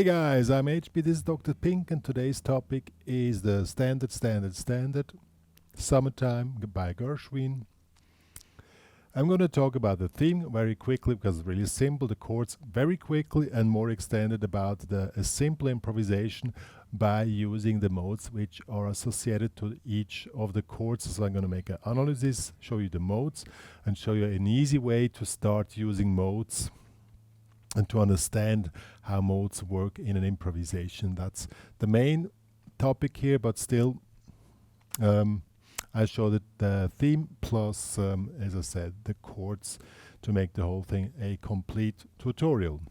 Hey guys, I'm HP, this is Dr. Pink, and today's topic is the standard Summertime by Gershwin. I'm going to talk about the theme very quickly because it's really simple, the chords very quickly, and more extended about a simple improvisation by using the modes which are associated to each of the chords. So I'm going to make an analysis, show you the modes, and show you an easy way to start using modes and to understand how modes work in an improvisation. That's the main topic here, but still I showed the theme plus, as I said, the chords to make the whole thing a complete tutorial.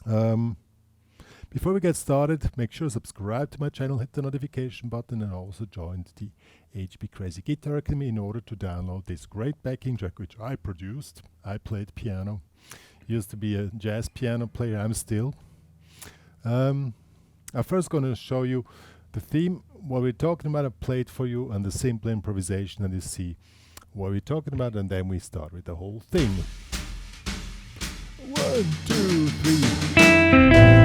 Before we get started, make sure to subscribe to my channel, hit the notification button, and also join the HPCrazy Guitar Academy in order to download this great backing track which I produced. I played piano. Used to be a jazz piano player, I'm still. I'm first going to show you the theme, what we're talking about. I played for you, and the simple improvisation, and you see what we're talking about, and then we start with the whole thing. 1, 2, 3.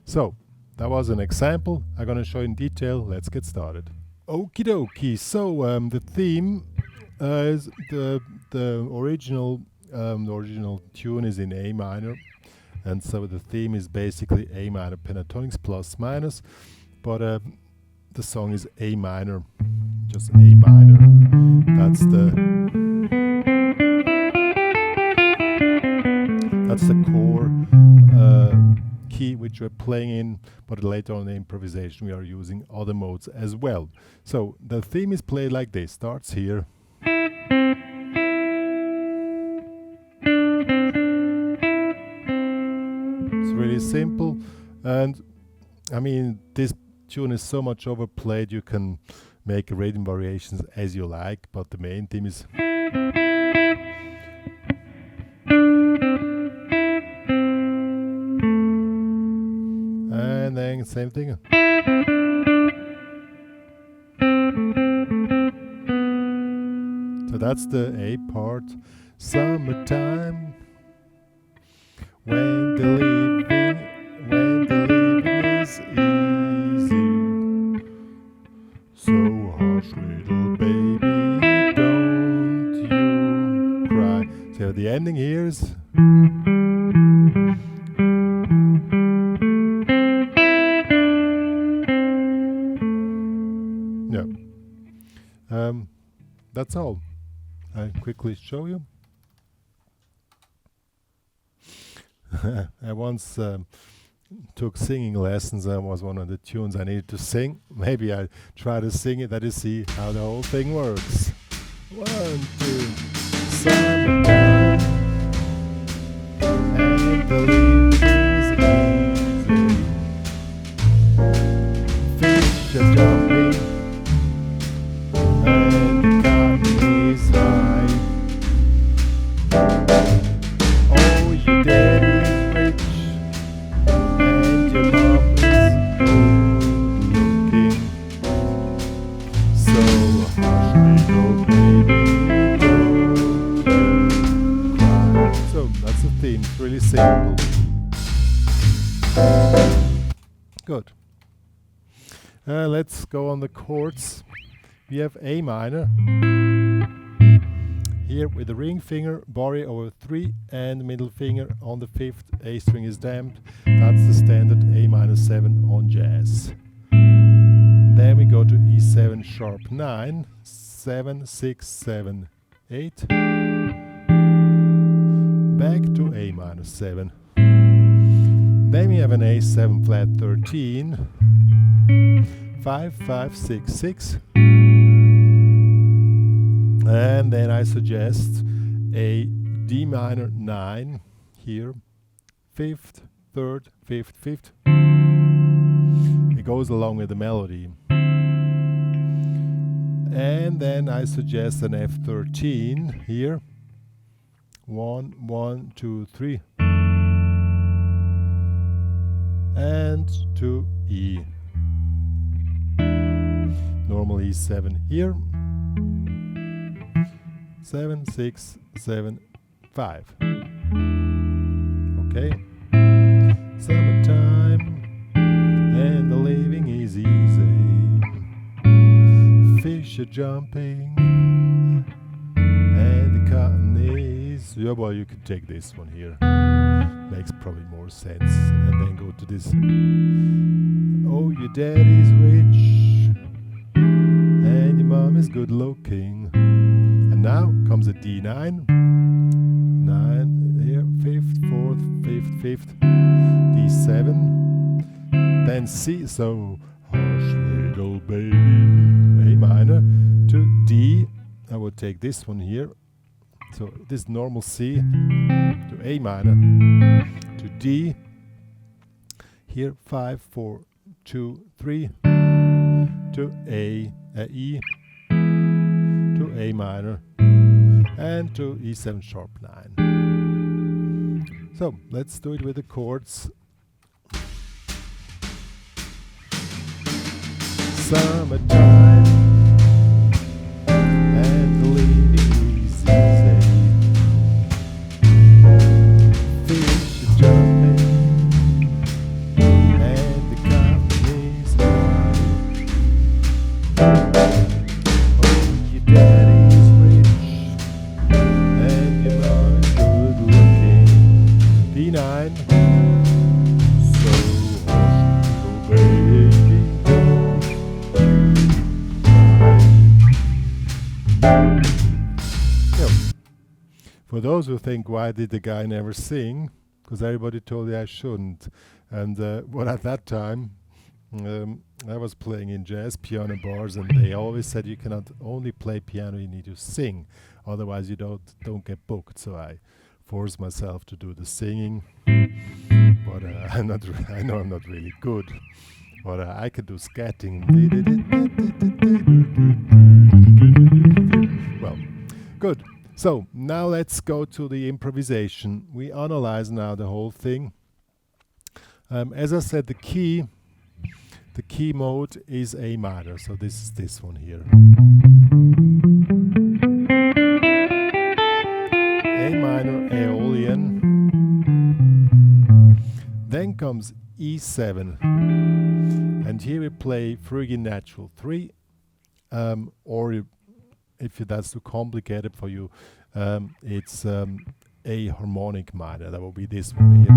So, that was an example. I'm going to show you in detail. Let's get started. Okie dokie. So, the theme is the original tune is in A minor, and so the theme is basically A minor pentatonics plus minus, but the song is A minor, just A minor. That's the core key which we're playing in, but later on in the improvisation we are using other modes as well. So the theme is played like this, starts here. It's really simple, and I mean this tune is so much overplayed you can make rhythm variations as you like, but the main theme is and then same thing. So that's the A part. Summertime, when the living is easy. So hush, little baby, don't you cry. So the ending here is that's all. I quickly show you. I once took singing lessons, and was one of the tunes I needed to sing. Maybe I try to sing it, that you see how the whole thing works. 1, 2. Summertime, and the leaves easy. Fish are jumping, and the cotton is high. Oh, your daddy is rich, and your mom is good looking. So hush, little baby, don't you cry. So that's the theme. It's really simple. Good. Let's go on the chords. We have A minor. Here with the ring finger, Bari over 3 and middle finger on the 5th, A string is damped. That's the standard A minor 7 on jazz. Then we go to E7 sharp 9, 7, 6, 7, 8. Back to A minor 7. Then we have an A7 flat 13, 5, 5, 6, 6. And then I suggest a D minor 9 here, 5th, 3rd, 5th, 5th. It goes along with the melody. And then I suggest an F13 here, 1, 1, 2, 3. And to E. Normal E7 here. 7, 6, 7, 5. Okay. Summertime and the living is easy. Fish are jumping and the cotton is... Yeah, well, you can take this one here. Makes probably more sense. And then go to this. Oh, your daddy's rich and your mom is good looking. And now comes a D9, 9 here, 5th, 4th, 5th, 5th, D7, then C, so hush little baby, A minor, to D, I would take this one here, so this normal C, to A minor, to D, here 5, 4, 2, 3, to E, to A minor, and to E7 sharp 9. So let's do it with the chords. Summertime and the living is easy. Fish are jumping and the cotton is high. Oh, your daddy's rich and your mom's good looking. D9. So hush, little baby, don't you cry. For those who think, why did the guy never sing? Because everybody told me I shouldn't. And well, at that time, I was playing in jazz piano bars, and they always said you cannot only play piano, you need to sing, otherwise you don't get booked. So I forced myself to do the singing, but I know I'm not really good, but I can do scatting. Well, good. So now let's go to the improvisation. We analyze now the whole thing. As I said, the key mode is A minor, so this is this one here. A minor, Aeolian. Then comes E7. And here we play Phrygian natural 3, or if that's too complicated for you, it's A harmonic minor. That will be this one here.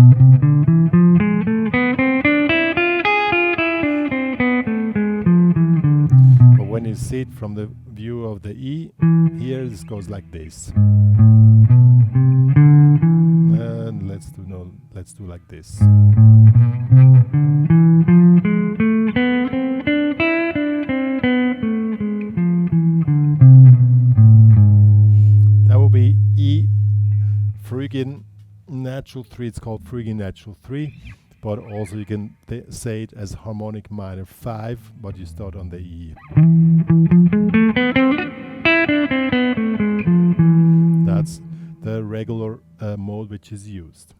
But when you see it from the view of the E, here this goes like this. And let's do like this. That will be E Phrygian natural 3. It's called Phrygian natural 3, but also you can say it as harmonic minor 5, but you start on the E. That's the regular mode which is used.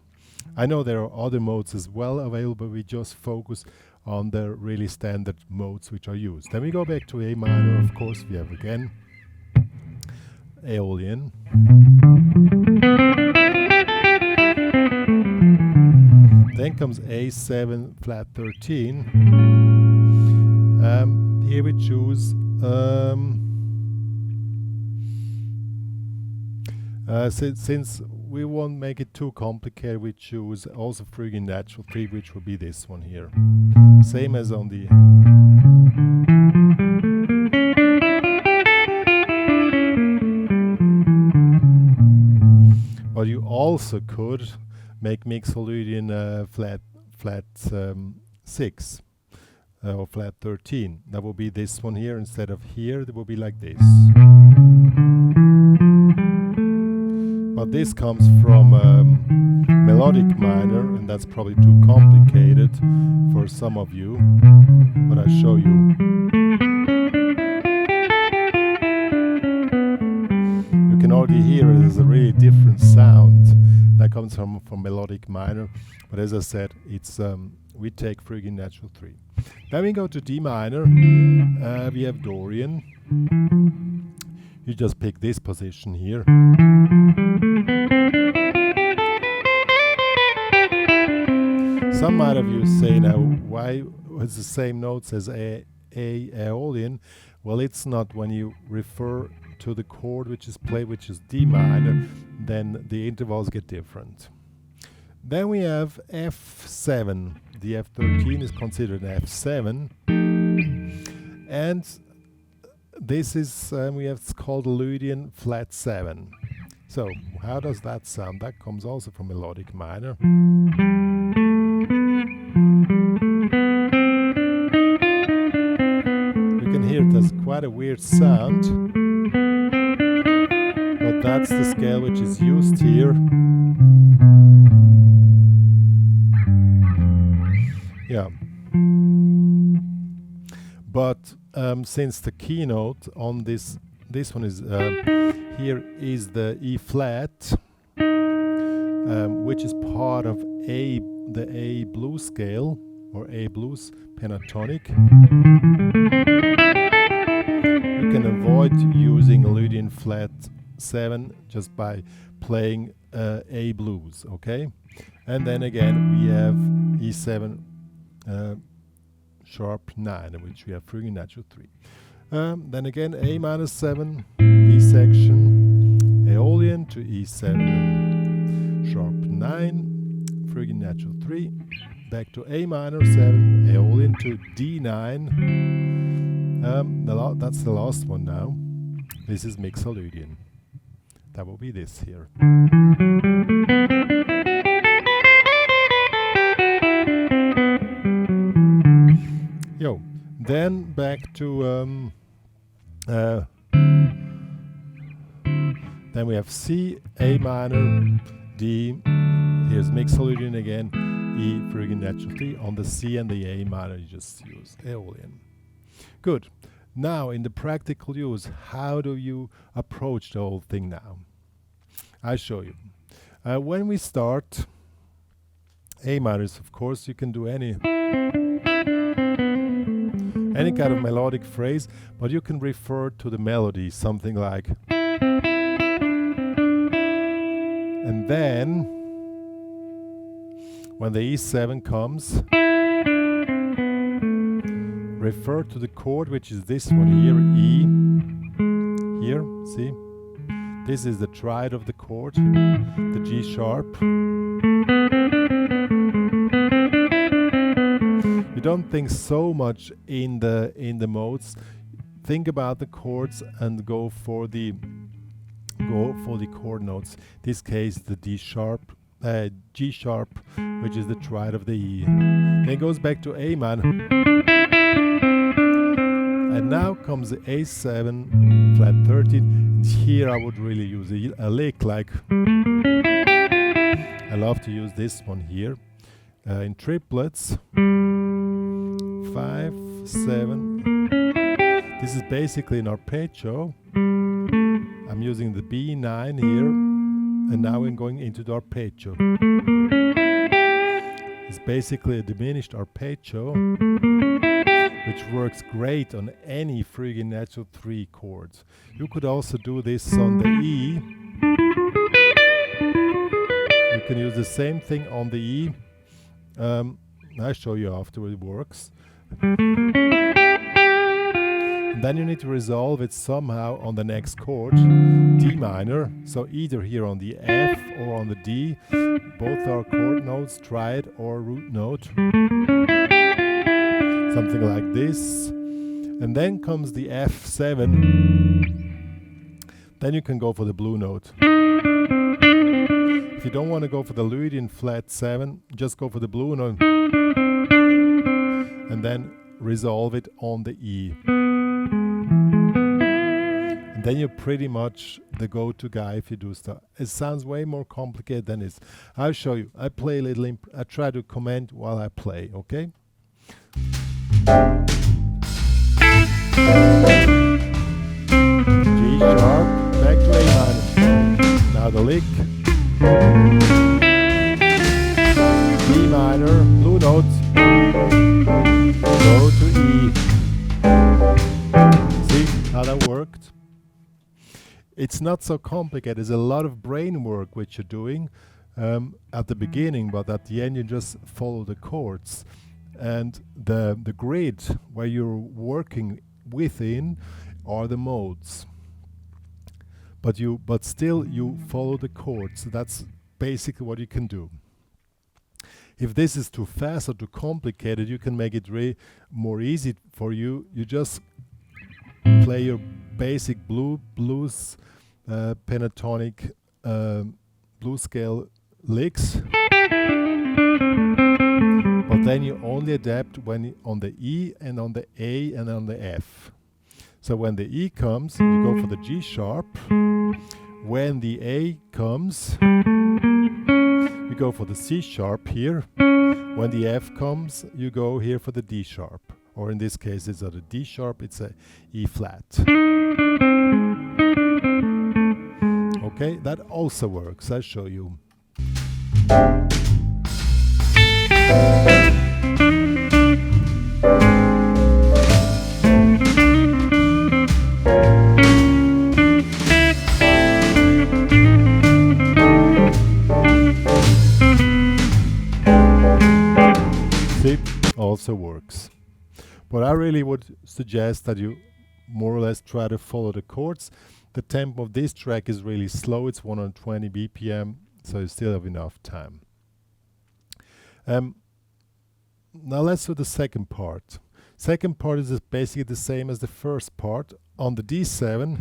I know there are other modes as well available, but we just focus on the really standard modes which are used. Then we go back to A minor, of course, we have again Aeolian. Then comes A7 flat 13, Here we choose since we won't make it too complicated, we choose also Phrygian natural 3, which will be this one here. Same as on the but you also could make Mixolydian flat 6 or flat 13. That will be this one here instead of here. It will be like this. But this comes from melodic minor, and that's probably too complicated for some of you. But I'll show you. You can already hear it as a really different sound that comes from melodic minor. But as I said, it's we take Phrygian natural 3. Then we go to D minor. We have Dorian. You just pick this position here. Some might of you say now, why is the same notes as Aeolian? Well, it's not. When you refer to the chord which is played, which is D minor, then the intervals get different. Then we have F7. The F13 is considered an F7. And this is, we have, it's called Lydian flat 7. So, how does that sound? That comes also from melodic minor. You can hear it has quite a weird sound. But that's the scale which is used here. Yeah. But since the keynote on this one is here is the E flat, which is part of the A blues scale or A blues pentatonic. You can avoid using a Lydian flat 7 just by playing A blues, okay? And then again we have E7 sharp 9, which we have Phrygian natural 3. Then again A minor 7, B section, Aeolian to E7 sharp 9, Phrygian natural 3, back to A minor 7, Aeolian to D9. That's the last one now. This is Mixolydian. That will be this here. Yo, then back to then we have C, A minor, D. Here's Mixolydian again, E, Phrygian natural 3. On the C and the A minor, you just use Aeolian. Good. Now, in the practical use, how do you approach the whole thing now? I'll show you. When we start, A minors, of course, you can do any kind of melodic phrase, but you can refer to the melody, something like. And then, when the E7 comes, refer to the chord, which is this one here, E. Here, see? This is the triad of the chord, the G sharp. You don't think so much in the modes. Think about the chords and go for the chord notes. In this case, the D sharp, G sharp, which is the triad of the E. Then it goes back to A minor. And now comes the A7 flat 13. And here I would really use a lick like. I love to use this one here in triplets. 5, 7. This is basically an arpeggio. I'm using the B9 here, and now I'm going into the arpeggio. It's basically a diminished arpeggio, which works great on any Phrygian natural 3 chords. You could also do this on the E. You can use the same thing on the E. I'll show you after it works. Then you need to resolve it somehow on the next chord, D minor. So either here on the F or on the D, both are chord notes, try it, or root note. Something like this. And then comes the F7. Then you can go for the blue note. If you don't want to go for the Lydian flat 7, just go for the blue note. And then resolve it on the E. And then you're pretty much the go-to guy if you do stuff. It sounds way more complicated than it is. I'll show you. I play a little, I try to comment while I play, okay? G sharp, back to A minor. Now the lick. D minor, blue note. Go to E. See how that worked? It's not so complicated. There's a lot of brain work which you're doing at the beginning, but at the end you just follow the chords. And the grid where you're working within are the modes. But still you follow the chords. So that's basically what you can do. If this is too fast or too complicated, you can make it more easy for you. You just play your basic blues pentatonic blues scale licks, but then you only adapt when on the E and on the A and on the F. So when the E comes, you go for the G sharp. When the A comes, you go for the C sharp here. When the F comes, you go here for the D sharp. Or in this case, it's not a D sharp, it's a E flat. Okay, that also works. I'll show you. See, also works. But I really would suggest that you more or less try to follow the chords. The tempo of this track is really slow. It's 120 BPM, so you still have enough time. Now let's do the second part. Second part is basically the same as the first part. On the D7,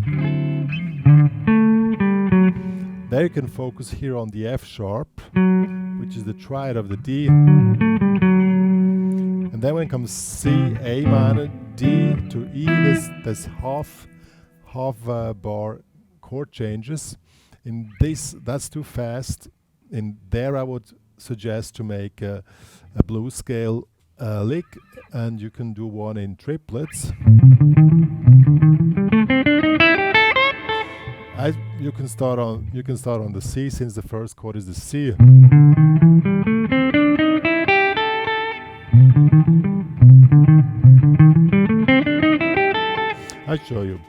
there you can focus here on the F sharp, which is the triad of the D. And then when it comes C, A minor, D to E, there's half bar chord changes. In this, that's too fast. In there, I would suggest to make a blues scale lick, and you can do one in triplets. You can start on the C, since the first chord is the C. I'll show you.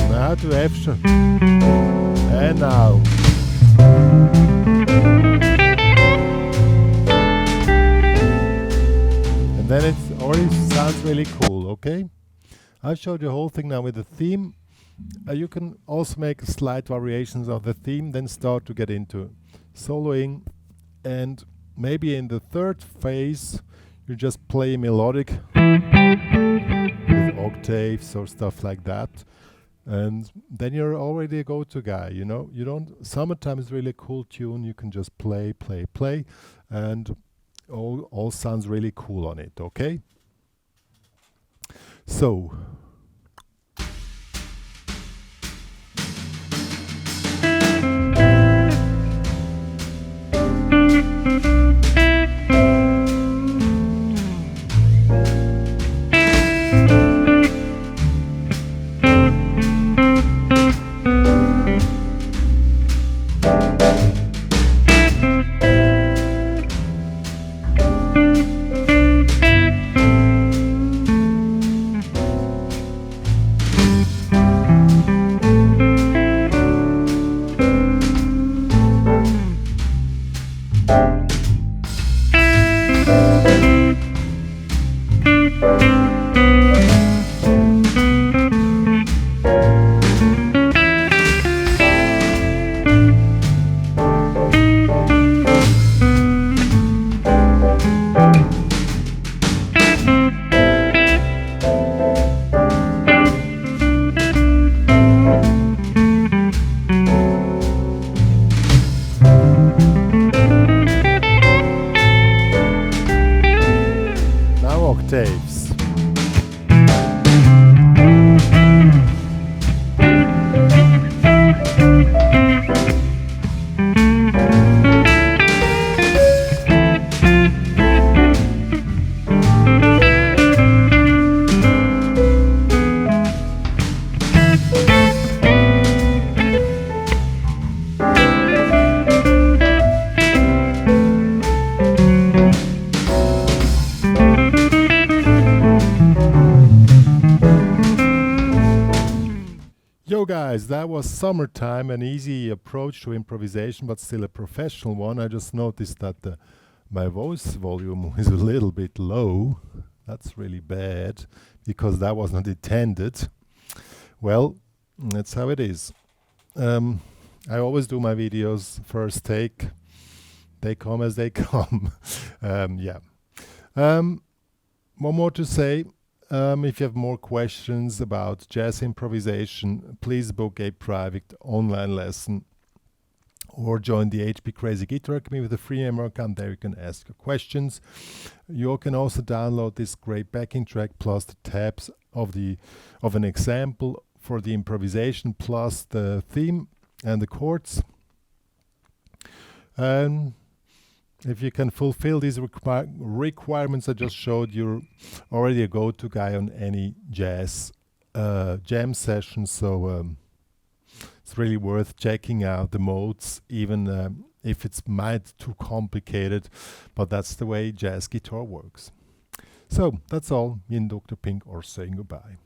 Now to F sharp. And now. And then it already sounds really cool, okay? I showed you the whole thing now with the theme. You can also make slight variations of the theme, then start to get into soloing. And maybe in the third phase, you just play melodic with octaves or stuff like that. And then you're already a go-to guy, you know. Summertime is really a cool tune. You can just play, and all sounds really cool on it, okay? So. Now octaves. Yo guys, that was Summertime, an easy approach to improvisation, but still a professional one. I just noticed that my voice volume is a little bit low. That's really bad, because that was not intended. Well, that's how it is. I always do my videos first take. They come as they come. Yeah. One more to say. If you have more questions about jazz improvisation, please book a private online lesson or join the HPCrazy Guitar Academy with a free email account. There you can ask your questions. You can also download this great backing track plus the tabs of an example for the improvisation plus the theme and the chords. And if you can fulfill these requirements I just showed, you're already a go-to guy on any jazz jam session. So it's really worth checking out the modes, even if it's might too complicated, but that's the way jazz guitar works. So that's all. Me and Dr. Pink are saying goodbye.